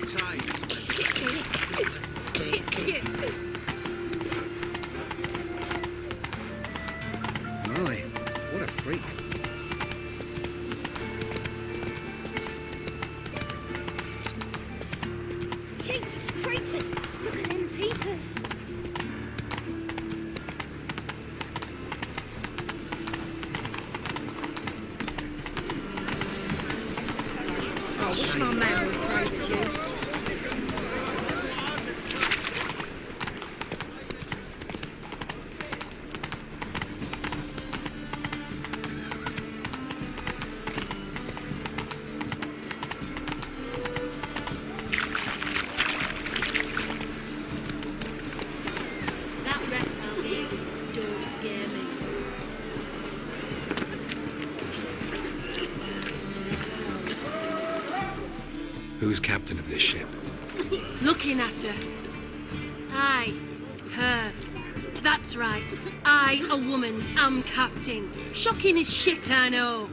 My, what a freak. Jeepers creepers! Look at them peepers! Oh, wish my man was brave as you. Who's captain of this ship? Looking at her. Aye, her. That's right. I, a woman, am captain. Shocking as shit, I know.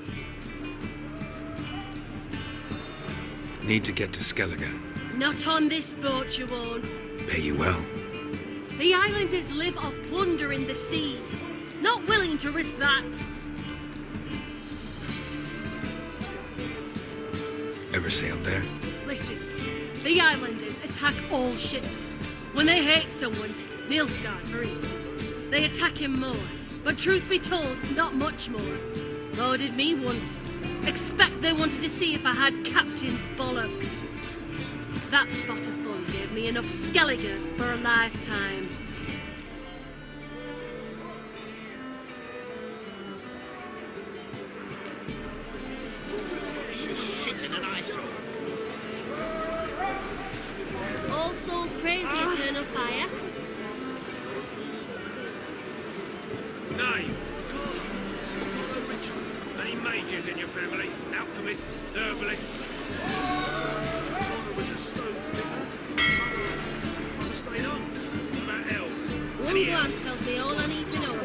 Need to get to Skellige. Not on this boat, you won't. Pay you well. The islanders live off plunder in the seas. Not willing to risk that. Ever sailed there? Listen, the islanders attack all ships. When they hate someone, Nilfgaard for instance, they attack him more. But truth be told, not much more. Loaded me once. Expect they wanted to see if I had captain's bollocks. That spot of fun gave me enough Skellige for a lifetime. All souls praise the eternal fire. Nay. Any mages in your family? Alchemists? Herbalists? Father was a stove fitter. Mother stayed on. What about elves? One glance tells me all I need to know about.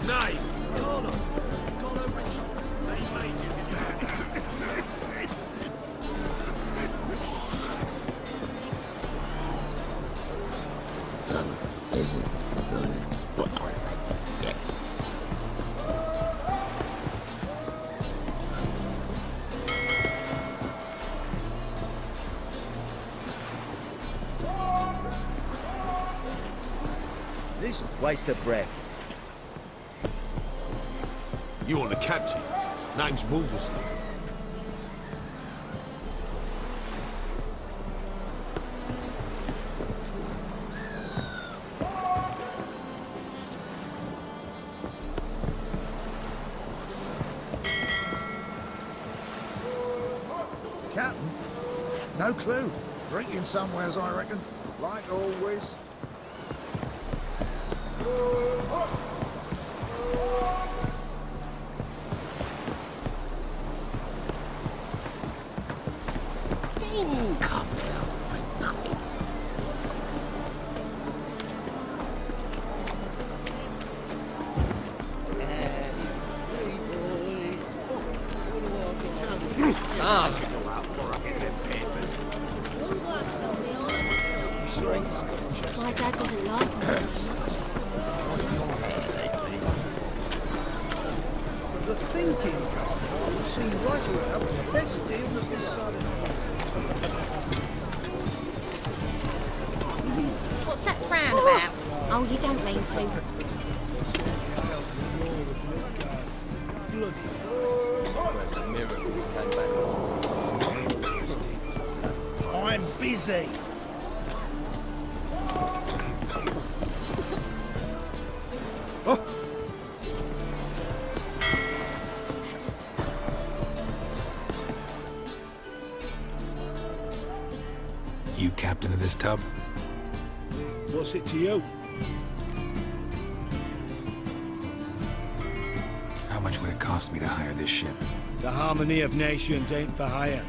Nay. Connor Richard. Any mages in your family? This waste of breath. You want the captain? Name's Wolverstone. Captain? No clue. Drinking somewheres, I reckon. Like always. Come down, ain't nothing. One glance tells me all I need to know. My dad doesn't like us. The thinking customer will see right away up the best deal was this side of the world. What's that frown about? Oh, you don't mean to. It's a miracle we came back. I'm busy. You captain of this tub? What's it to you? How much would it cost me to hire this ship? The harmony of nations ain't for hire.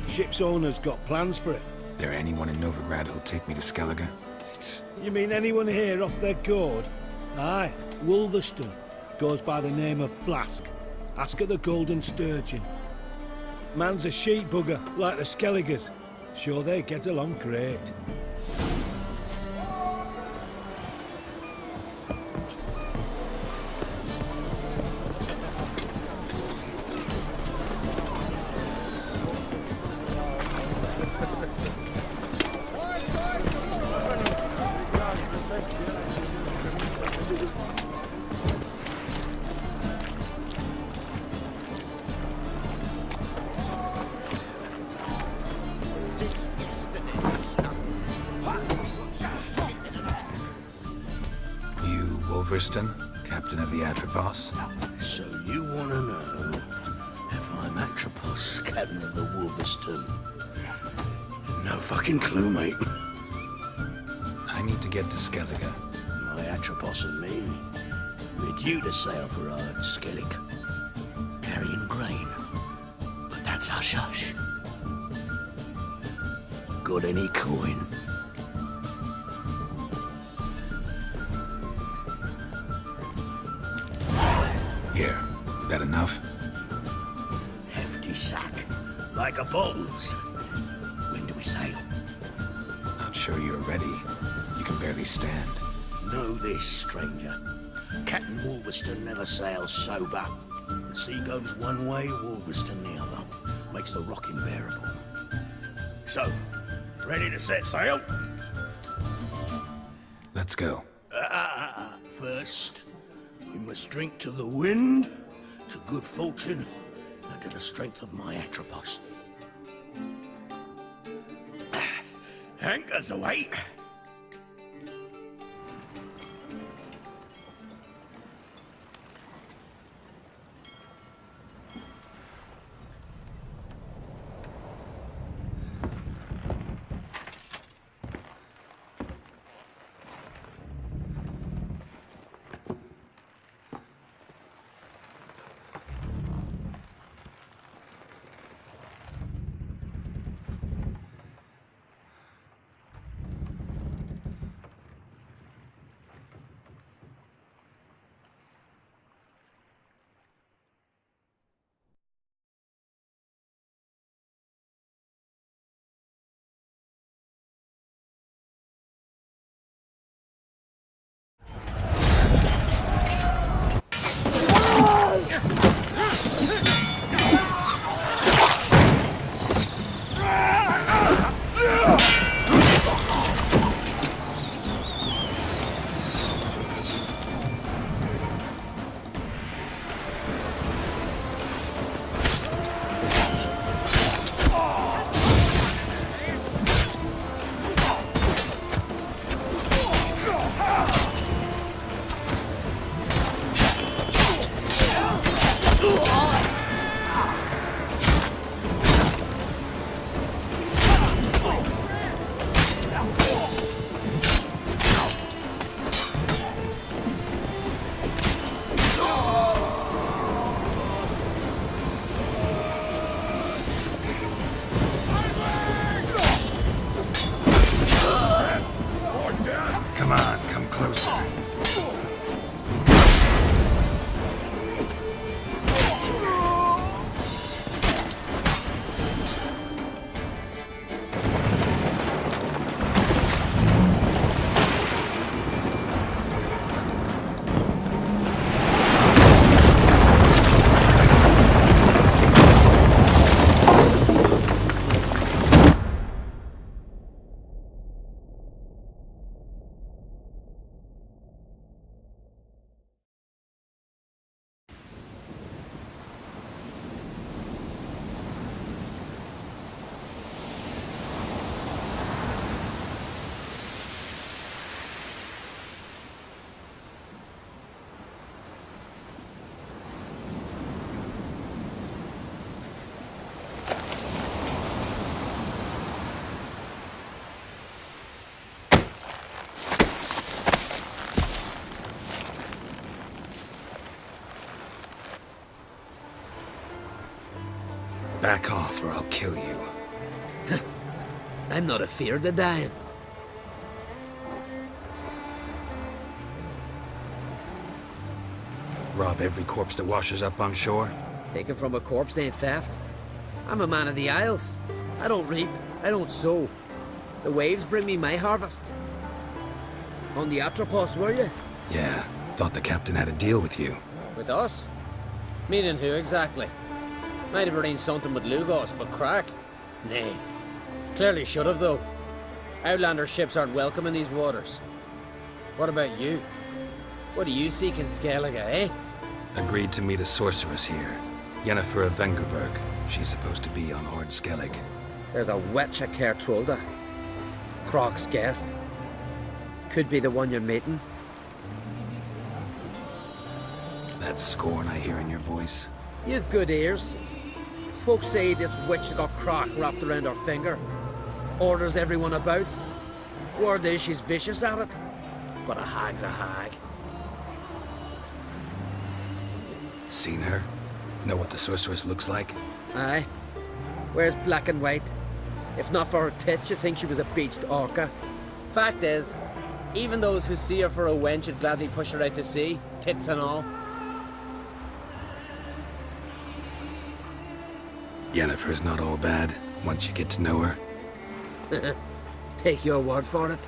Ship's owner's got plans for it. There anyone in Novigrad who'll take me to Skellige? What? You mean anyone here off their gourd? Aye, Wolverston. Goes by the name of Flask. Ask at the Golden Sturgeon. Man's a sheep bugger, like the Skelligers. Sure they get along great. You, Wolverston, captain of the Atropos? So you want to know if I'm Atropos, captain of the Wolverston? No fucking clue, mate. I need to get to Skellige. My Atropos and me, we're due to sail for Ard Skellig, carrying grain. But that's hush-hush. Got any coin? Here, that enough? Hefty sack, like a bull's. When do we sail? Not sure you're ready. You can barely stand. Know this, stranger. Captain Wolverston never sails sober. The sea goes one way, Wolverston the other. Makes the rocking bearable. So, ready to set sail? Let's go. First, we must drink to the wind, to good fortune, and to the strength of my Atropos. Anchors away. Come on, come closer. Back off or I'll kill you. I'm not afeard of dying. Rob every corpse that washes up on shore? Taken from a corpse ain't theft. I'm a man of the Isles. I don't reap, I don't sow. The waves bring me my harvest. On the Atropos, were you? Yeah, thought the captain had a deal with you. With us? Meaning who exactly? Might have arranged something with Lugos, but crack? Nay. Clearly should have, though. Outlander ships aren't welcome in these waters. What about you? What do you seek in Skellige, eh? Agreed to meet a sorceress here. Yennefer of Vengerberg. She's supposed to be on Ord Skellig. There's a witch at Kertrolda. Croc's guest. Could be the one you're meeting. That scorn I hear in your voice. You've good ears. Folks say this witch got Croc wrapped around her finger. Orders everyone about. Word is she's vicious at it. But a hag's a hag. Seen her? Know what the sorceress looks like? Aye. Wears black and white. If not for her tits, you'd think she was a beached orca. Fact is, even those who see her for a wench would gladly push her out to sea, tits and all. Yennefer's not all bad, once you get to know her. Take your word for it.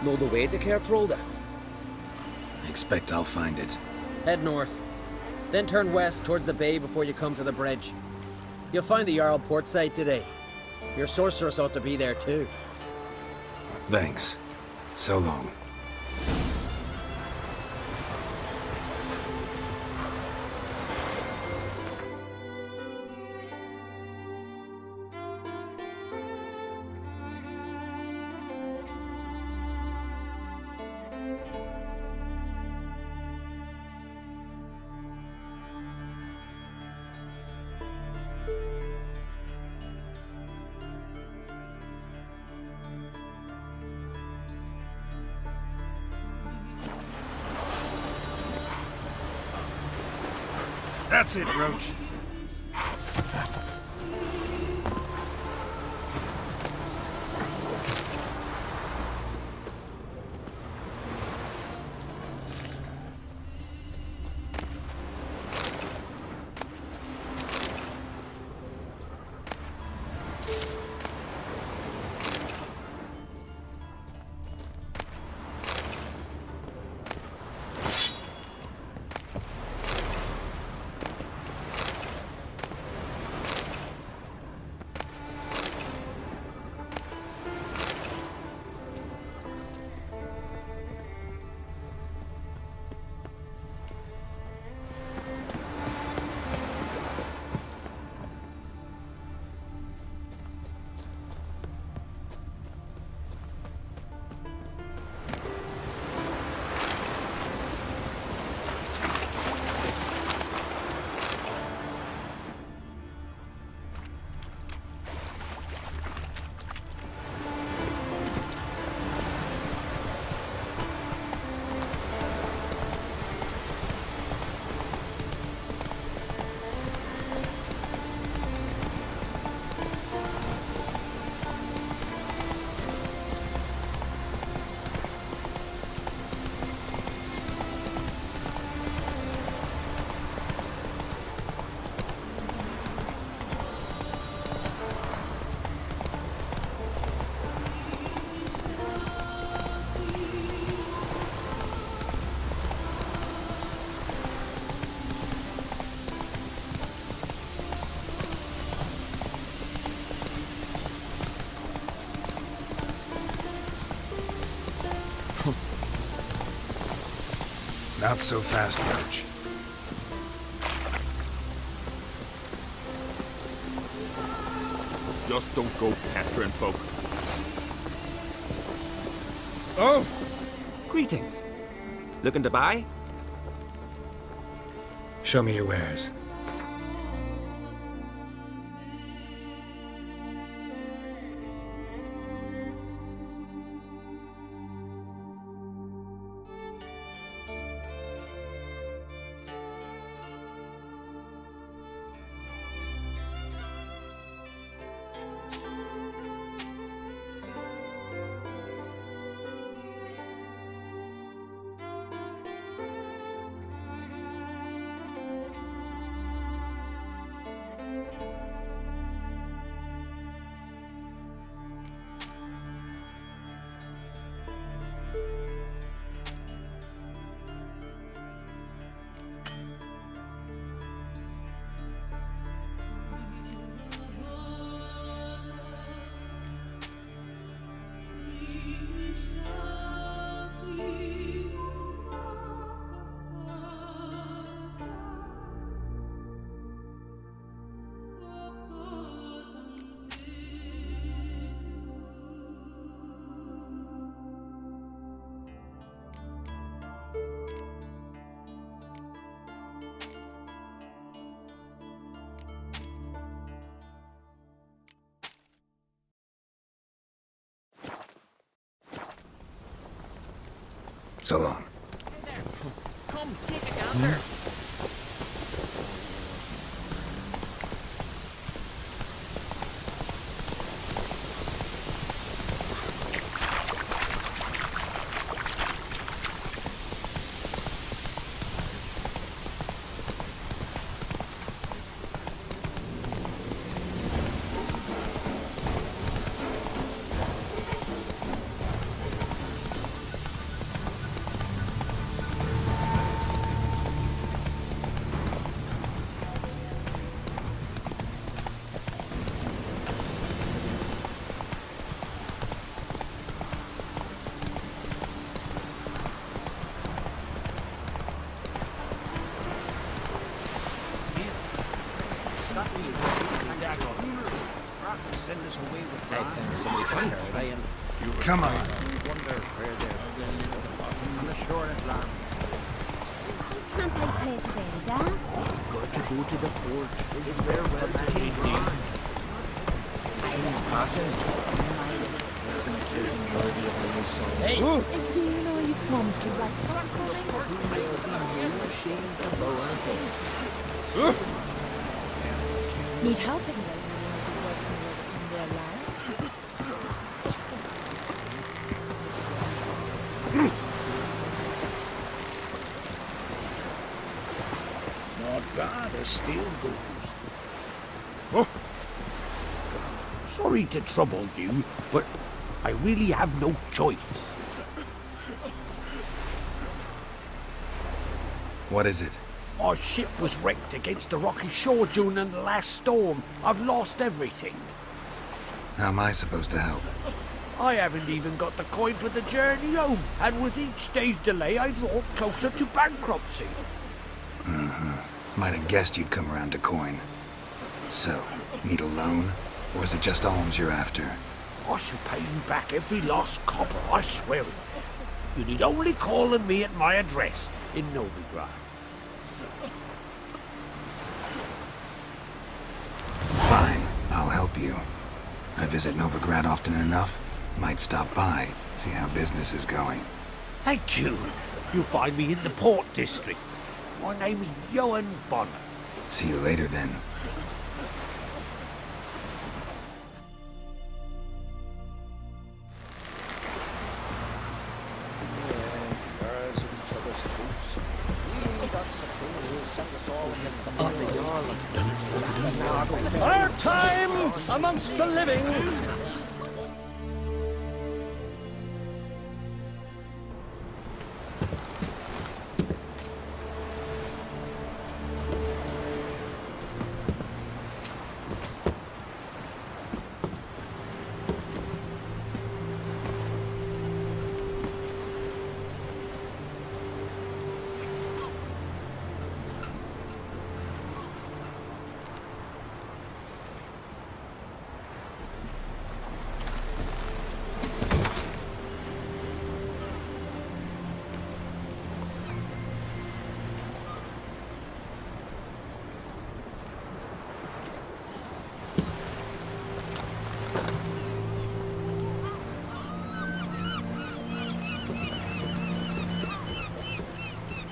Know the way to Kertrolda? Expect I'll find it. Head north. Then turn west towards the bay before you come to the bridge. You'll find the Jarl port site today. Your sorceress ought to be there too. Thanks. So long. That's it, Roach. Not so fast, Roach. Just don't go pestering folk. Oh! Greetings. Looking to buy? Show me your wares. So long. Come, take a gander. Come on. Can't I play today, Dad? Got to go to the port. It very well might be. Hey! If you know you've promised to write something for me. Need help taking out in their life? Not bad, it still goes. Sorry to trouble you, but I really have no choice. What is it? Our ship was wrecked against the rocky shore during the last storm. I've lost everything. How am I supposed to help? I haven't even got the coin for the journey home, and with each day's delay, I draw closer to bankruptcy. Might have guessed you'd come around to coin. So, need a loan? Or is it just alms you're after? I shall pay you back every lost copper, I swear it. You need only call on me at my address in Novigrad. Fine, I'll help you. I visit Novigrad often enough. Might stop by, see how business is going. Thank you. You'll find me in the Port District. My name's Johan Bonner. See you later then. Our time amongst the living.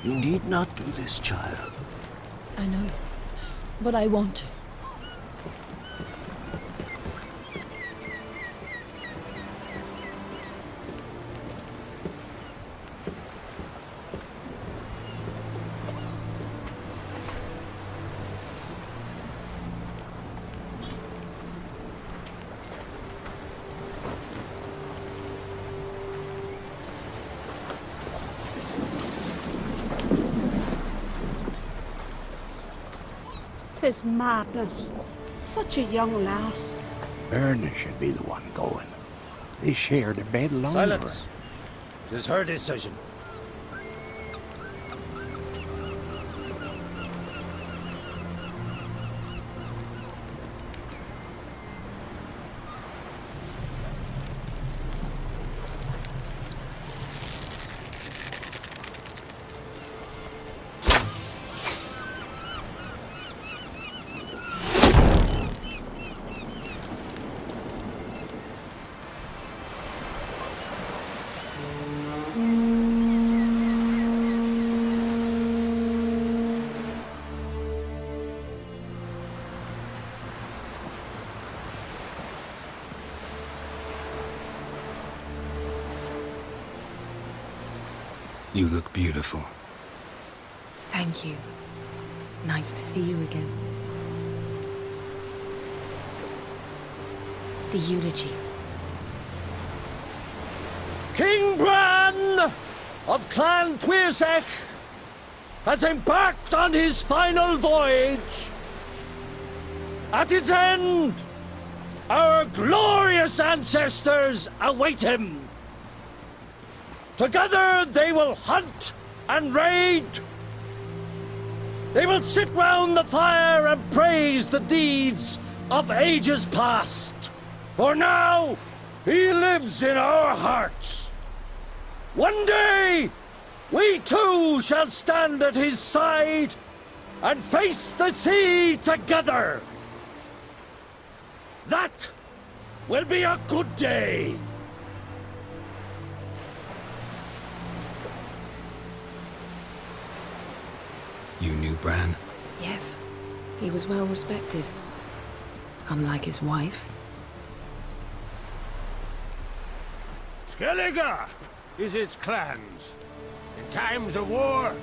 You need not do this, child. I know, but I want to. Tis madness. Such a young lass. Erna should be the one going. They shared a bed longer. Silence. It is her decision. You look beautiful. Thank you. Nice to see you again. The eulogy. King Bran of Clan Tuirsech has embarked on his final voyage. At its end, our glorious ancestors await him. Together they will hunt and raid. They will sit round the fire and praise the deeds of ages past. For now, he lives in our hearts. One day, we too shall stand at his side and face the sea together. That will be a good day. You knew Bran? Yes, he was well respected. Unlike his wife. Skellige is its clans. In times of war,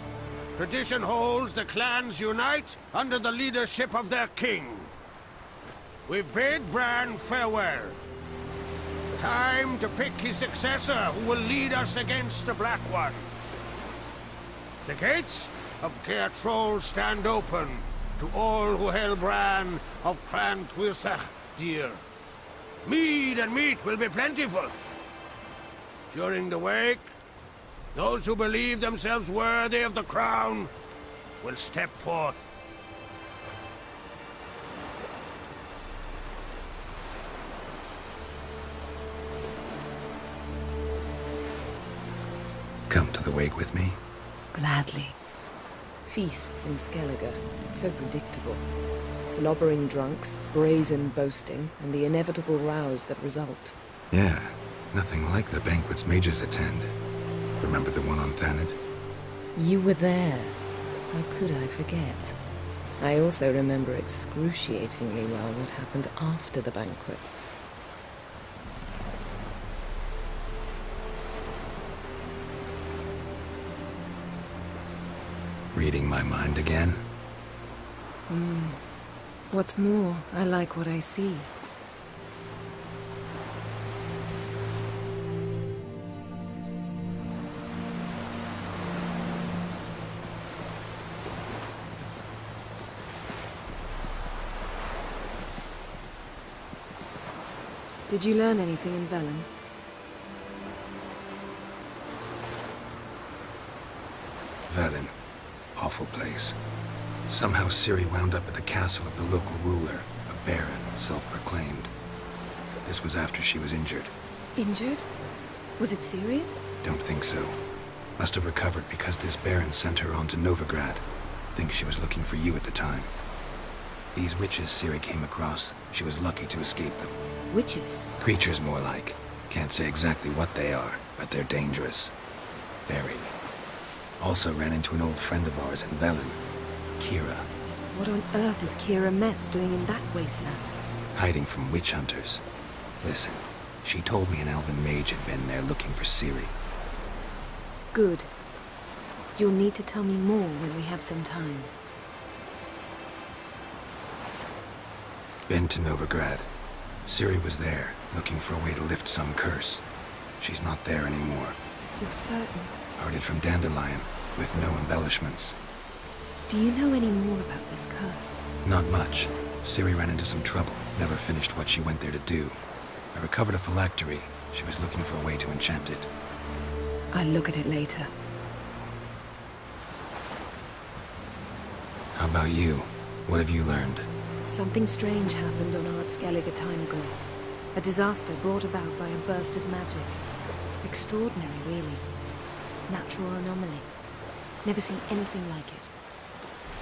tradition holds the clans unite under the leadership of their king. We bid Bran farewell. Time to pick his successor who will lead us against the Black Ones. The gates of Caer Troll stand open to all who hail Bran of Clan Tuirsech dear. Mead and meat will be plentiful. During the wake, those who believe themselves worthy of the crown will step forth. Come to the wake with me? Gladly. Feasts in Skellige, so predictable. Slobbering drunks, brazen boasting, and the inevitable rows that result. Yeah, nothing like the banquets mages attend. Remember the one on Thanedd? You were there. How could I forget? I also remember excruciatingly well what happened after the banquet. Reading my mind again? What's more, I like what I see. Did you learn anything in Velen? Velen. Awful place. Somehow Ciri wound up at the castle of the local ruler, a baron, self-proclaimed. This was after she was injured. Injured? Was it serious? Don't think so. Must have recovered because this baron sent her on to Novigrad. Think she was looking for you at the time. These witches Ciri came across, she was lucky to escape them. Witches? Creatures more like. Can't say exactly what they are, but they're dangerous. Very. Also ran into an old friend of ours in Velen, Kira. What on earth is Kira Metz doing in that wasteland? Hiding from witch hunters. Listen, she told me an elven mage had been there looking for Ciri. Good. You'll need to tell me more when we have some time. Been to Novigrad. Ciri was there, looking for a way to lift some curse. She's not there anymore. You're certain? Heard it from Dandelion, with no embellishments. Do you know any more about this curse? Not much. Ciri ran into some trouble, never finished what she went there to do. I recovered a phylactery. She was looking for a way to enchant it. I'll look at it later. How about you? What have you learned? Something strange happened on Ard Skellige a time ago. A disaster brought about by a burst of magic. Extraordinary, really. Natural anomaly. Never seen anything like it.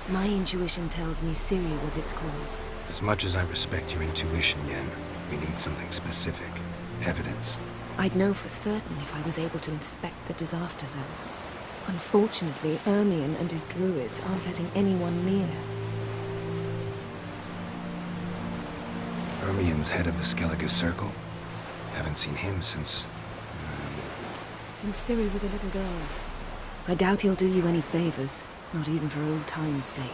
My intuition tells me Ciri was its cause. As much as I respect your intuition, Yen, we need something specific. Evidence. I'd know for certain if I was able to inspect the disaster zone. Unfortunately, Ermion and his druids aren't letting anyone near. Ermion's head of the Skellige Circle? Haven't seen him since... Since Ciri was a little girl. I doubt he'll do you any favors, not even for old time's sake.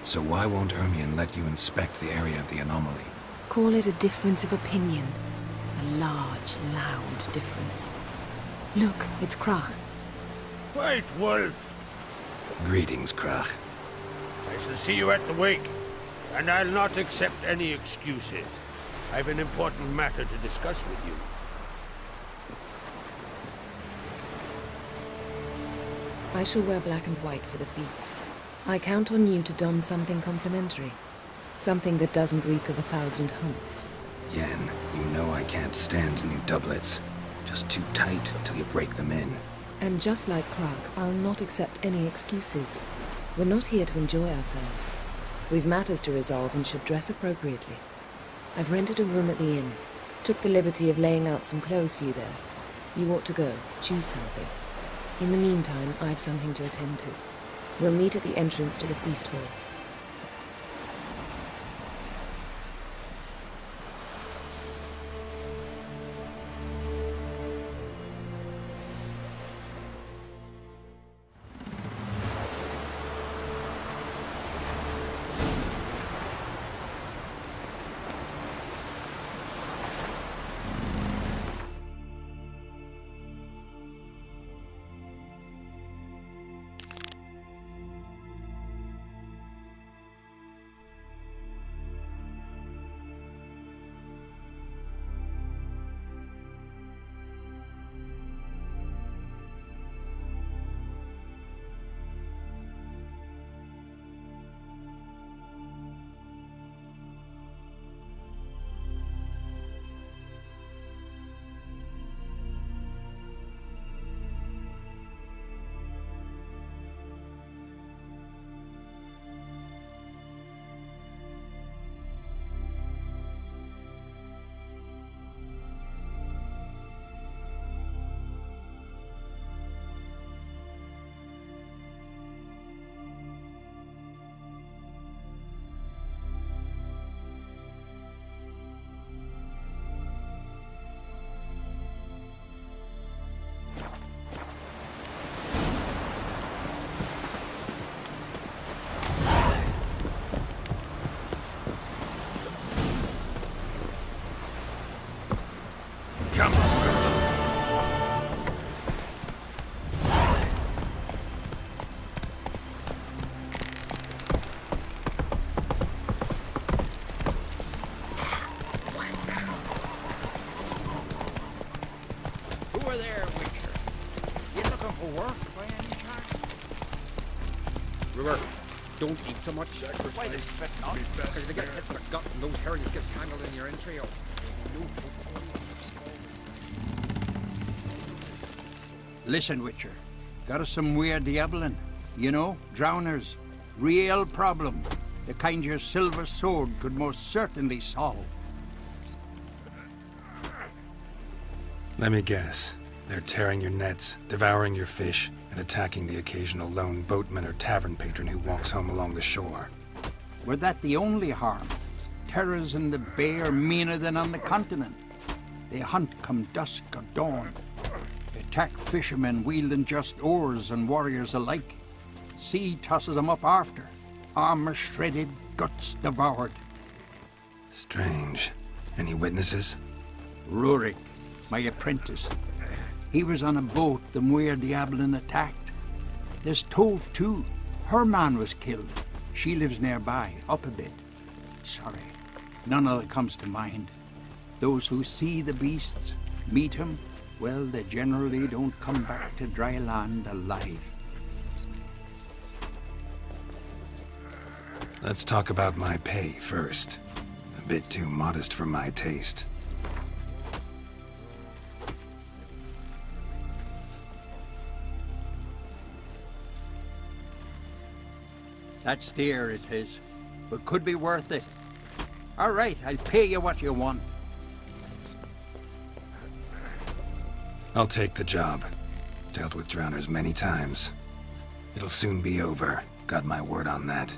So why won't Ermion let you inspect the area of the anomaly? Call it a difference of opinion. A large, loud difference. Look, it's Krach. White Wolf! Greetings, Krach. I shall see you at the wake, and I'll not accept any excuses. I've an important matter to discuss with you. I shall wear black and white for the feast. I count on you to don something complimentary. Something that doesn't reek of 1,000 hunts. Yen, you know I can't stand new doublets. Just too tight till you break them in. And just like Krach, I'll not accept any excuses. We're not here to enjoy ourselves. We've matters to resolve and should dress appropriately. I've rented a room at the inn. Took the liberty of laying out some clothes for you there. You ought to go. Choose something. In the meantime, I have something to attend to. We'll meet at the entrance to the feast hall. Don't eat so much. Why they spit not? Because they get hit in the gut and those herrings get tangled in your entrails. Listen, Witcher. Got us some weird diabolin. You know, drowners. Real problem. The kind your silver sword could most certainly solve. Let me guess. They're tearing your nets, devouring your fish, and attacking the occasional lone boatman or tavern patron who walks home along the shore. Were that the only harm? Terrors in the bay are meaner than on the continent. They hunt come dusk or dawn. They attack fishermen wielding just oars and warriors alike. Sea tosses them up after. Armor shredded, guts devoured. Strange. Any witnesses? Rurik, my apprentice. He was on a boat the Muir Diabolin attacked. There's Tove, too. Her man was killed. She lives nearby, up a bit. Sorry, none of that comes to mind. Those who see the beasts, meet him, well, they generally don't come back to dry land alive. Let's talk about my pay first. A bit too modest for my taste. That's dear, it is, but could be worth it. All right, I'll pay you what you want. I'll take the job. Dealt with drowners many times. It'll soon be over. Got my word on that.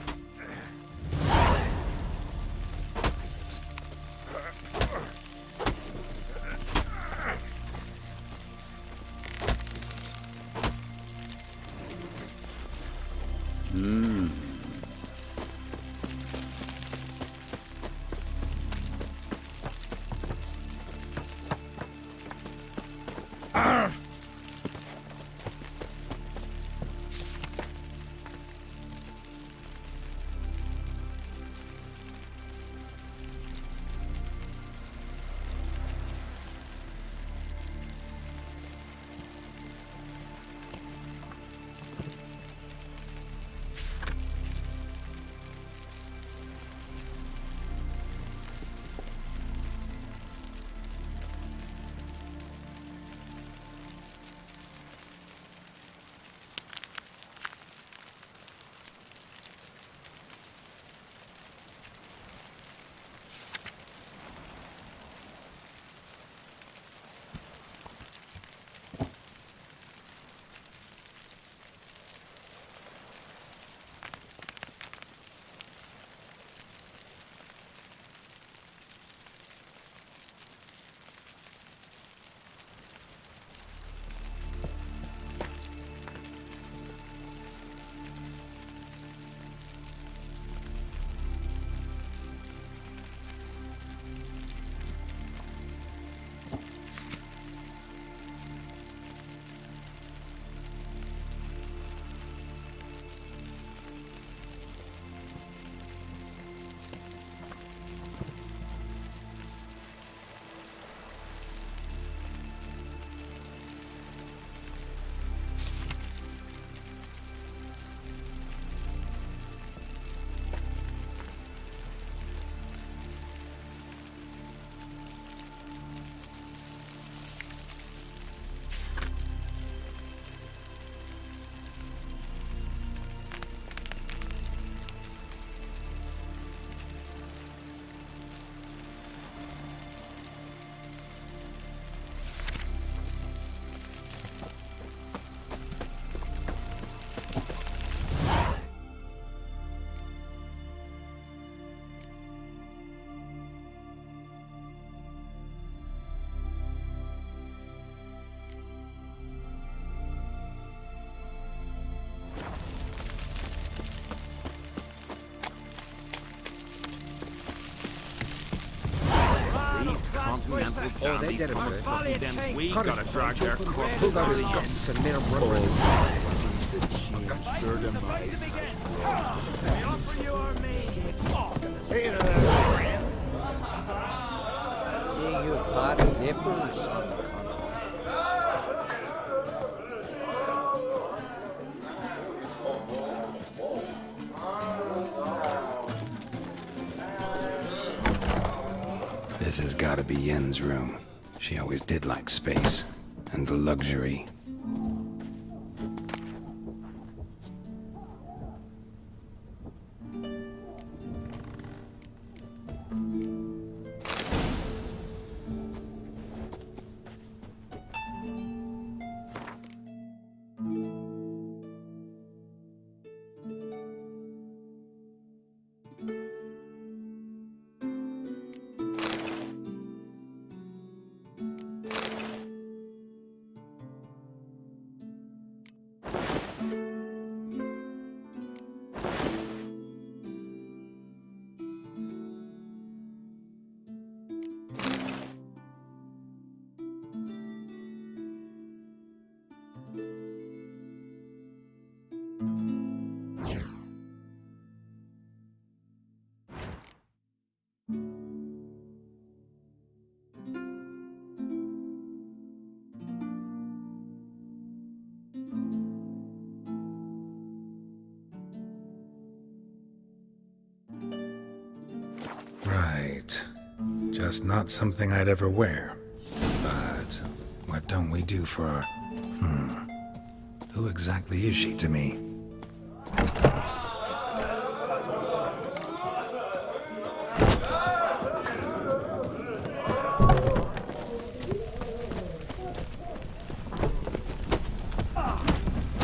Oh, they did it good. Then we Cut gotta his drag their corpses Pulled out out his of guts and made him rubber. See you body dippers on the This has gotta be Yen's room. She always did like space and luxury. Right. Just not something I'd ever wear. But what don't we do for our... Who exactly is she to me?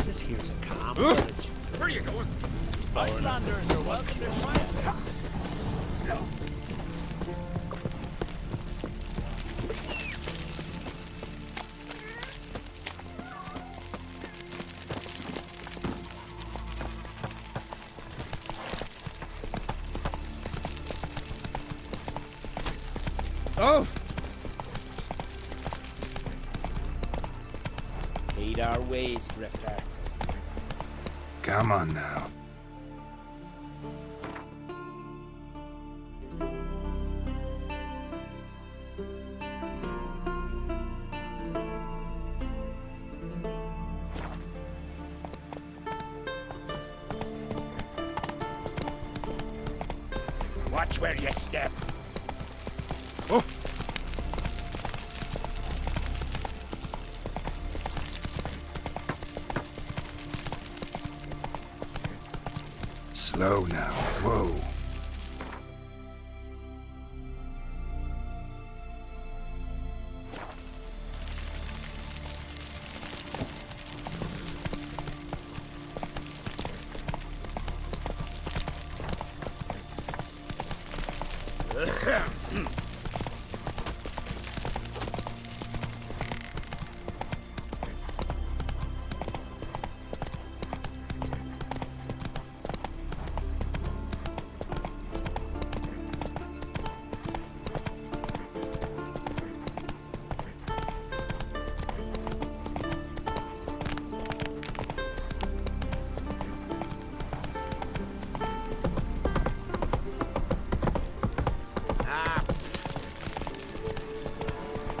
This here's a calm village. Where are you going? Icelanders are welcome to try it. Oh! Heed our ways, Drifter. Come on now. Watch where you step. Oh! Slow now. Whoa.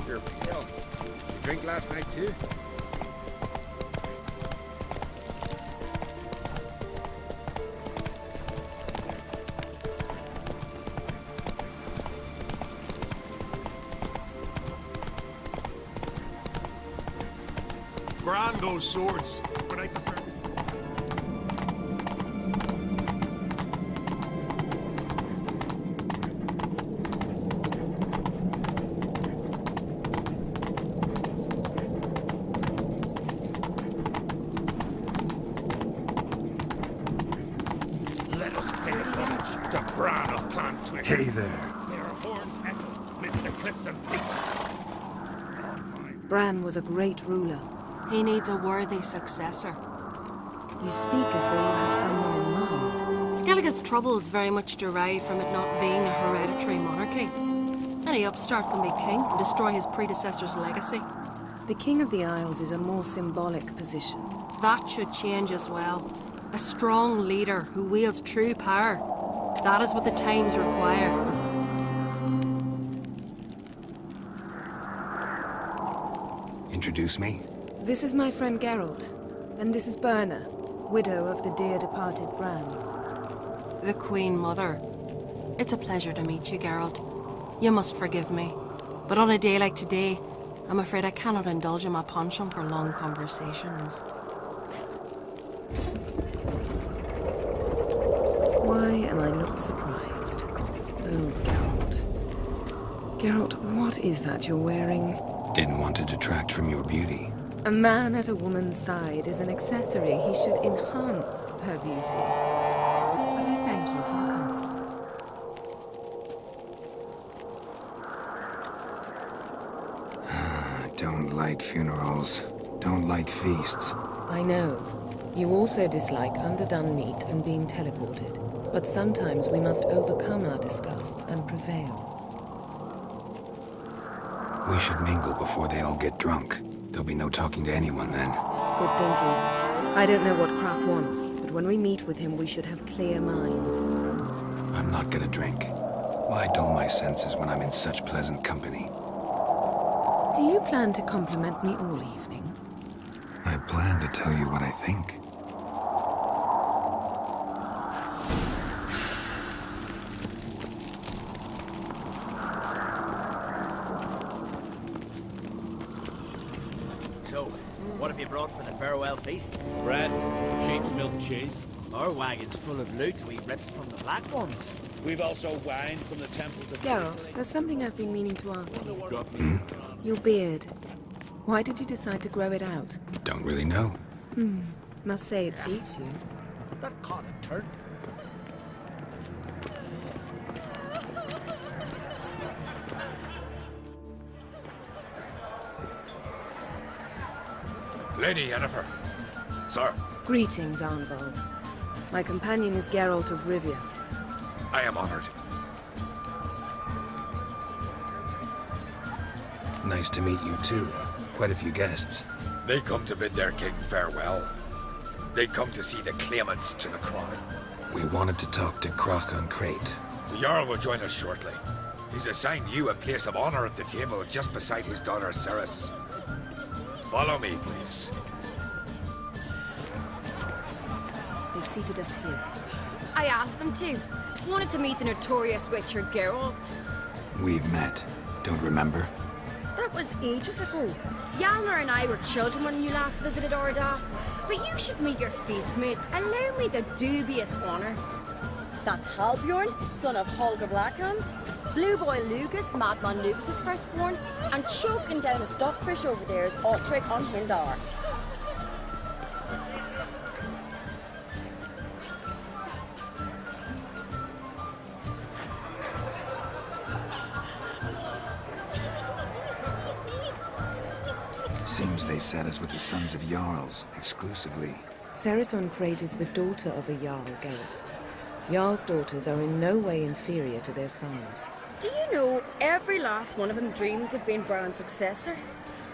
You're pale. You drink last night too? Grand those swords, but I prefer... Let us pay homage to Bran of Clan Twitch. Hey there. Their horns echo midst the cliffs and peaks. Bran was a great ruler. He needs a worthy successor. You speak as though you have someone in mind. Skellige's troubles very much derive from it not being a hereditary monarchy. Any upstart can be king and destroy his predecessor's legacy. The King of the Isles is a more symbolic position. That should change as well. A strong leader who wields true power. That is what the times require. Introduce me? This is my friend Geralt, and this is Berna, widow of the dear departed Bran. The Queen Mother. It's a pleasure to meet you, Geralt. You must forgive me. But on a day like today, I'm afraid I cannot indulge in my penchant for long conversations. Why am I not surprised? Oh, Geralt. Geralt, what is that you're wearing? Didn't want to detract from your beauty. A man at a woman's side is an accessory. He should enhance her beauty. But I thank you for the compliment. Don't like funerals. Don't like feasts. I know. You also dislike underdone meat and being teleported. But sometimes we must overcome our disgusts and prevail. We should mingle before they all get drunk. There'll be no talking to anyone then. Good thinking. I don't know what Krak wants, but when we meet with him, we should have clear minds. I'm not gonna drink. Why dull my senses when I'm in such pleasant company? Do you plan to compliment me all evening? I plan to tell you what I think. So, what have you brought for the farewell feast? Bread, sheep's milk cheese. Our wagon's full of loot we ripped from the Black Ones. We've also wine from the temples of... Geralt, there's something I've been meaning to ask you. Hmm? Your beard. Why did you decide to grow it out? Don't really know. Must say it suits you. That caught a turn. Lady Yennefer. Sir, Greetings, Arnvald. My companion is Geralt of Rivia. I am honored. Nice to meet you too. Quite a few guests. They come to bid their king farewell. They come to see the claimants to the crown. We wanted to talk to Krak on Crate. The Jarl will join us shortly. He's assigned you a place of honor at the table just beside his daughter Ceres. Follow me, please. They've seated us here. I asked them to. Wanted to meet the notorious witcher Geralt. We've met. Don't remember? That was ages ago. Yalmer and I were children when you last visited Orda. But you should meet your feast mates. Allow me the dubious honor. That's Halbjorn, son of Holger Blackhand. Blue Boy Lugas, Madman Lugas' firstborn. And choking down a stockfish over there is Altric on Hindar. Seems they set us with the sons of Jarls, exclusively. Ceres on Crate is the daughter of a Jarl, Geralt. Jarl's daughters are in no way inferior to their sons. Do you know every last one of them dreams of being Bran's successor?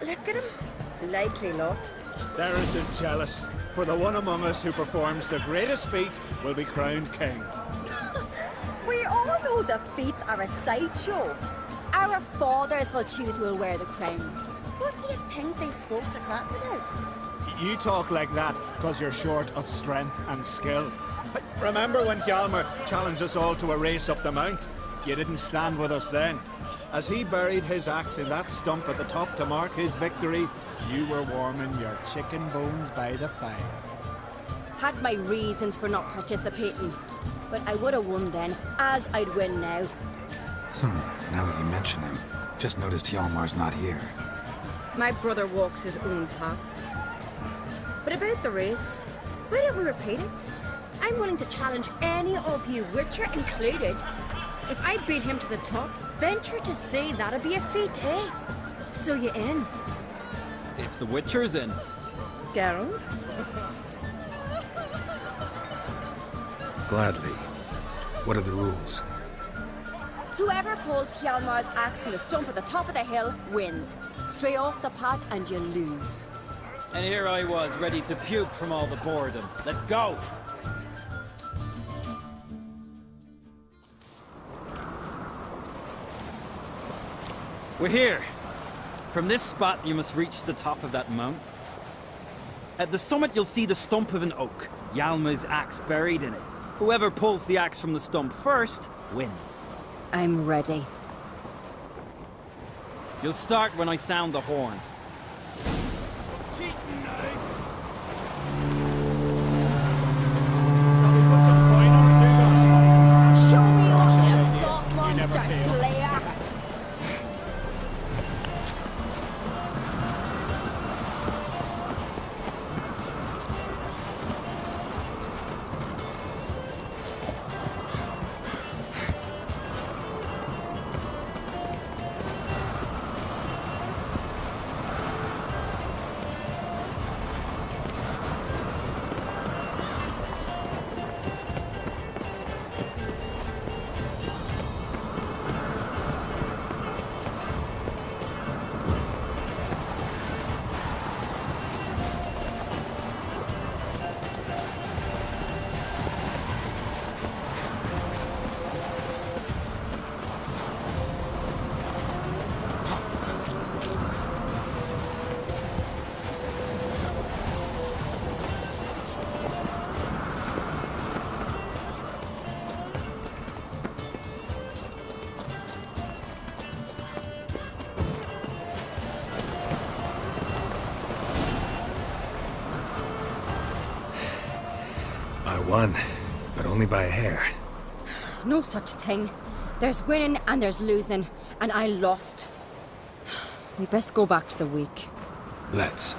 Look at him. Likely lot. Ceres is jealous, for the one among us who performs the greatest feat will be crowned king. We all know the feats are a sideshow. Our fathers will choose who will wear the crown. What do you think they spoke to Krak about? You talk like that because you're short of strength and skill. Remember when Hjalmar challenged us all to a race up the mount? You didn't stand with us then. As he buried his axe in that stump at the top to mark his victory, you were warming your chicken bones by the fire. Had my reasons for not participating. But I would have won then, as I'd win now. Now that you mention him, just noticed Hjalmar's not here. My brother walks his own paths. But about the race, why don't we repeat it? I'm willing to challenge any of you, Witcher included. If I beat him to the top, venture to say that'd be a feat, eh? So you in? If the Witcher's in. Geralt? Gladly. What are the rules? Whoever pulls Hjalmar's axe from the stump at the top of the hill wins. Stray off the path and you lose. And here I was, ready to puke from all the boredom. Let's go! We're here. From this spot, you must reach the top of that mount. At the summit, you'll see the stump of an oak, Hjalmar's axe buried in it. Whoever pulls the axe from the stump first wins. I'm ready. You'll start when I sound the horn. Show me what you've got, monster slayer! I won, but only by a hair. No such thing. There's winning and there's losing, and I lost. We best go back to the week. Let's.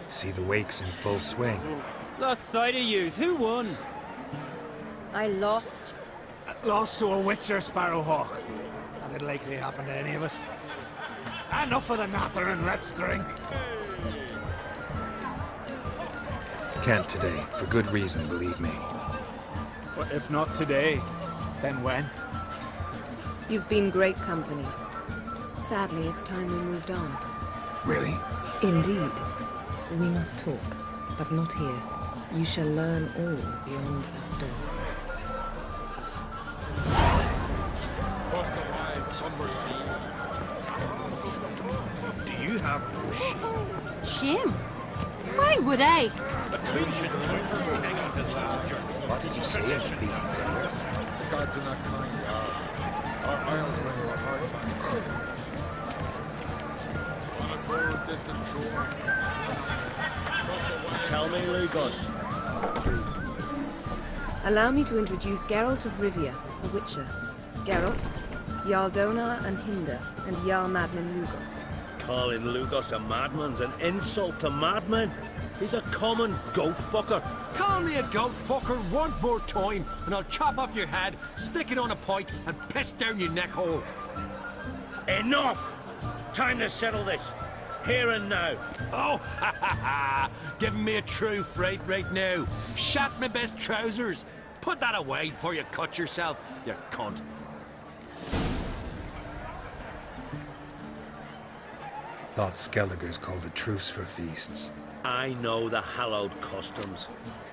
See the wakes in full swing. Lost sight of yous. Who won? I lost. Lost to a Witcher, Sparrowhawk. And it'll likely happen to any of us. Enough of the nattering, let's drink. Can't today, for good reason, believe me. But if not today, then when? You've been great company. Sadly, it's time we moved on. Really? Indeed. We must talk, but not here. You shall learn all beyond that door. Across the wide, somber sea. Do you have no shame? Shame? Why would I? A queen should join her hang on his last journey. What did you say, beast sailors? The gods are not kind, we are. Our isles are under a hard time. On a cold, distant shore. Tell me, Lugos. Allow me to introduce Geralt of Rivia, a Witcher. Geralt, Jarl Donar and Hinder, and Jarl Madman Lugos. Calling Lugos a madman's an insult to madmen. He's a common goat fucker. Call me a goat fucker one more time, and I'll chop off your head, stick it on a pike, and piss down your neck hole. Enough! Time to settle this. Here and now. Oh, ha ha ha! Giving me a true fright right now. Shat my best trousers. Put that away before you cut yourself, you cunt. Thought Skelliger's called a truce for feasts. I know the hallowed customs,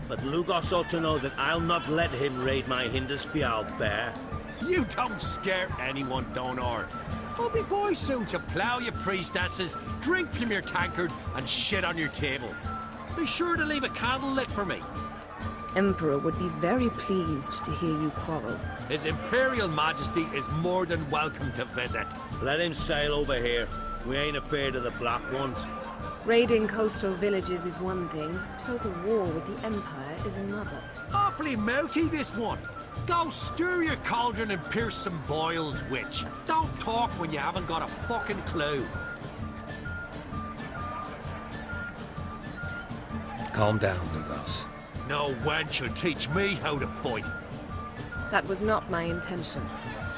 but Lugos ought to know that I'll not let him raid my Hindisfial bear. You don't scare anyone, Donar. I'll be boy soon to plough your priestesses, drink from your tankard, and shit on your table. Be sure to leave a candle lit for me. Emperor would be very pleased to hear you quarrel. His Imperial Majesty is more than welcome to visit. Let him sail over here. We ain't afraid of the Black Ones. Raiding coastal villages is one thing. Total war with the Empire is another. Awfully mouty, this one. Go stir your cauldron and pierce some boils, witch. Don't talk when you haven't got a fucking clue. Calm down, Lugos. No wench will teach me how to fight. That was not my intention.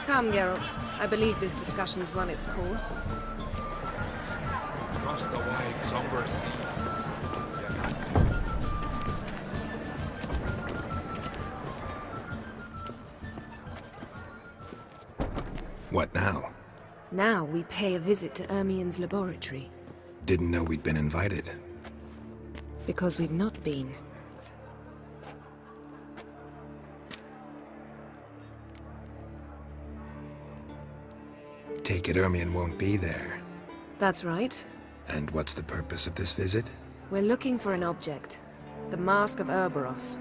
Come, Geralt. I believe this discussion's run its course. Across the wide, somber sea. What now? Now we pay a visit to Ermien's laboratory. Didn't know we'd been invited. Because we've not been. Take it Ermien won't be there. That's right. And what's the purpose of this visit? We're looking for an object. The Mask of Erboros.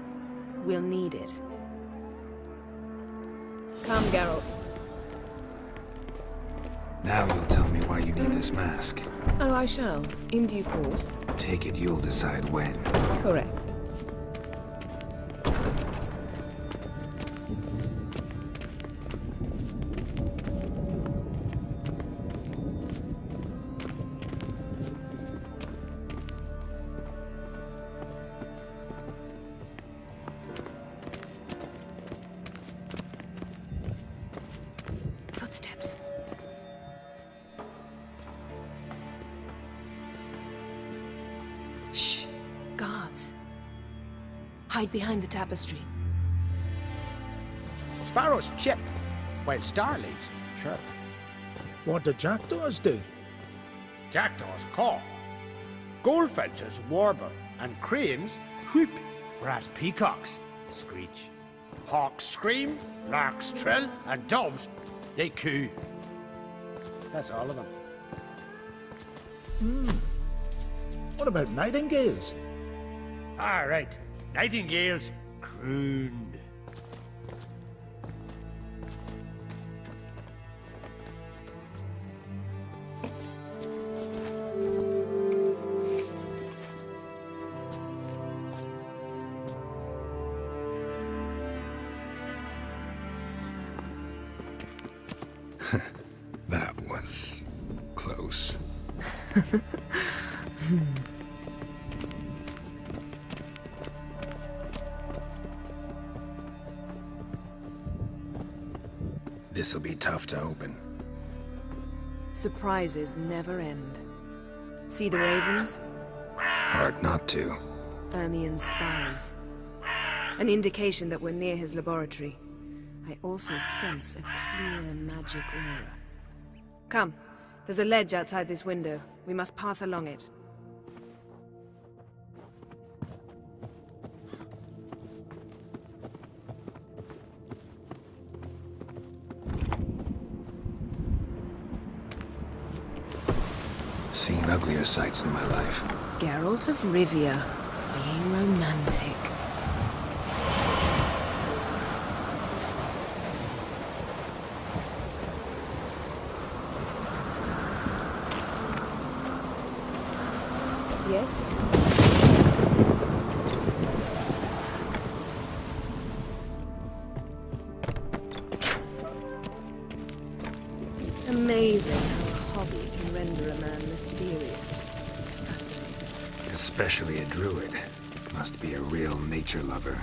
We'll need it. Come, Geralt. Now you'll tell me why you need this mask. Oh, I shall. In due course. Take it you'll decide when. Correct. Footsteps. Shh. Guards. Hide behind the tapestry. Sparrows chip, while starlings chirp. What do jackdaws do? Jackdaws caw. Goldfinches warble, and cranes whoop, whereas peacocks screech. Hawks scream, larks trill, and doves, they coo. That's all of them. What about nightingales? All right, nightingales crooned. That was close. This'll be tough to open. Surprises never end. See the ravens? Hard not to. Ermien's spies. An indication that we're near his laboratory. I also sense a clear magic aura. Come, there's a ledge outside this window. We must pass along it. Seen uglier sights in my life. Geralt of Rivia, being romantic. Yes? Amazing how a hobby can render a man mysterious. Fascinating. Especially a druid. Must be a real nature lover.